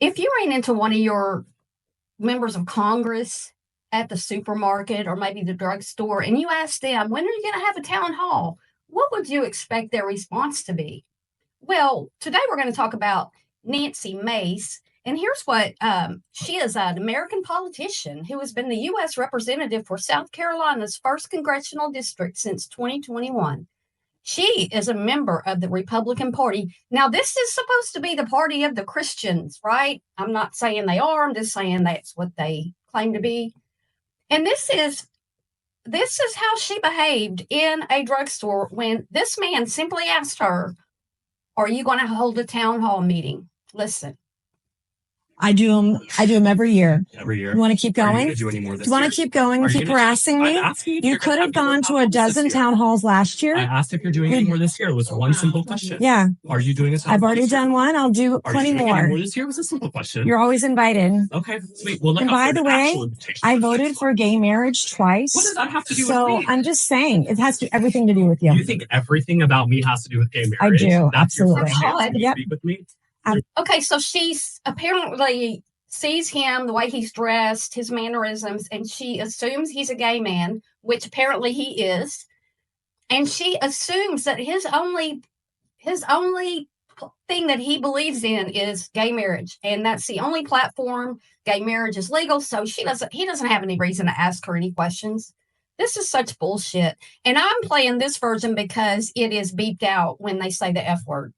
if you ran into one of your members of Congress at the supermarket or maybe the drugstore and you asked them, when are you going to have a town hall? What would you expect their response to be? Well, today we're going to talk about Nancy Mace. And here's what she is an American politician who has been the U.S. representative for South Carolina's 1st congressional district since 2021. She is a member of the Republican Party. Now, this is supposed to be the party of the Christians, right? I'm not saying they are. I'm just saying that's what they claim to be. And this is how she behaved in a drugstore when this man simply asked her, "Are you going to hold a town hall meeting?" Listen. I do them every year. Every year. You want to keep going? Do any more this you want to keep going and keep harassing me? You could have gone to a dozen town halls last year. I asked if you're doing any more this year. It was one simple question. Yeah. Are you doing a town I've already done one. I'll do plenty more. Any more this year? It was a simple question. You're always invited. Okay, sweet. Well, and by the way, I voted for gay marriage twice. What does that have to do with me? So I'm just saying, it has everything to do with you. You think everything about me has to do with gay marriage? I do. That's absolutely. Your speak with me? Okay, so she's apparently sees him, the way he's dressed, his mannerisms, and she assumes he's a gay man, which apparently he is. And she assumes that his only thing that he believes in is gay marriage. And that's the only platform gay marriage is legal. So he doesn't have any reason to ask her any questions. This is such bullshit. And I'm playing this version because it is beeped out when they say the F word.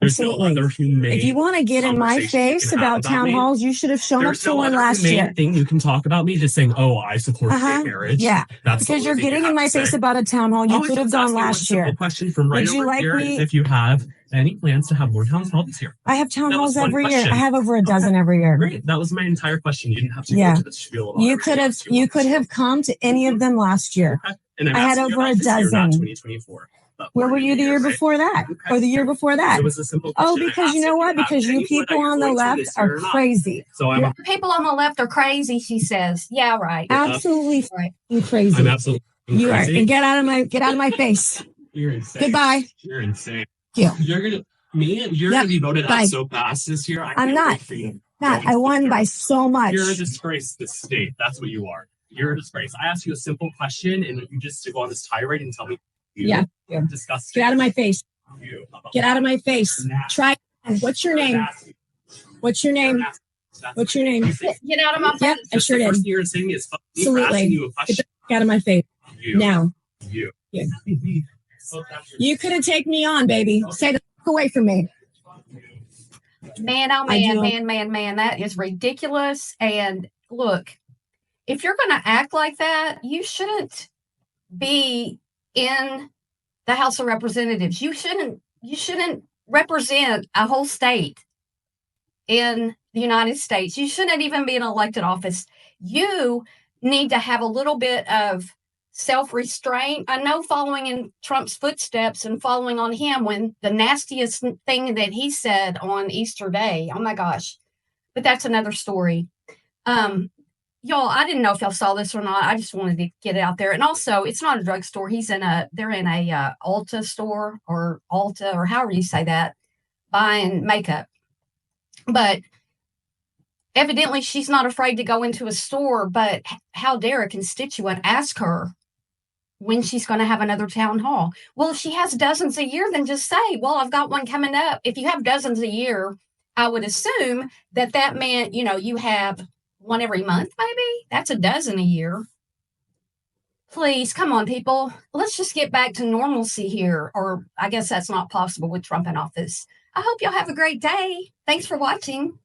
There's no other humane. If you want to get in my face about town halls, you should have shown up to one last year. Thing you can talk about me just saying, "Oh, I support gay marriage." Yeah, that's because you're getting in my face about a town hall. You could have gone last year. Question from right over here is if you have any plans to have more town halls this year. I have town halls every year. I have over a dozen every year. Great. That was my entire question. You didn't have to go to the spiel. You could have come to any of them last year. Okay. And I had over a dozen. 2024. Where were you the year before that? Or the year before that? It was a simple question. Oh, because you know what? Because you people on the left are crazy. So people on the left are crazy, she says. Yeah, right. Absolutely right. You crazy. I'm absolutely you crazy. Are. And get out of my face. You're insane. Goodbye. You're insane. Yeah. You're gonna be voted out so fast this year. I'm not. I won by so much. You're a disgrace to the state. That's what you are. You're a disgrace. I asked you a simple question and you just go on this tirade and tell me. Yeah. Disgusting. Get out of my face. Get out of my face. Try. What's your name? What's your name? What's your name? Get out of my face. Yep, I sure did. First you're saying is absolutely. Get out of my face. Now. You. Yeah. You could have taken me on, baby. Stay the fuck away from me. Man, oh man. That is ridiculous. And look, if you're going to act like that, you shouldn't be in the House of Representatives. You shouldn't represent a whole state in the United States. You shouldn't even be in elected office. You need to have a little bit of self-restraint. I know following in Trump's footsteps and following on him when the nastiest thing that he said on Easter Day. Oh my gosh. But that's another story. Y'all, I didn't know if y'all saw this or not. I just wanted to get it out there. And also, it's not a drugstore. They're in a Ulta store or Ulta or however you say that, buying makeup. But evidently, she's not afraid to go into a store. But how dare a constituent ask her when she's going to have another town hall? Well, if she has dozens a year, then just say, well, I've got one coming up. If you have dozens a year, I would assume that meant, you have one every month, maybe. That's a dozen a year. Please, come on, people. Let's just get back to normalcy here. Or I guess that's not possible with Trump in office. I hope y'all have a great day. Thanks for watching.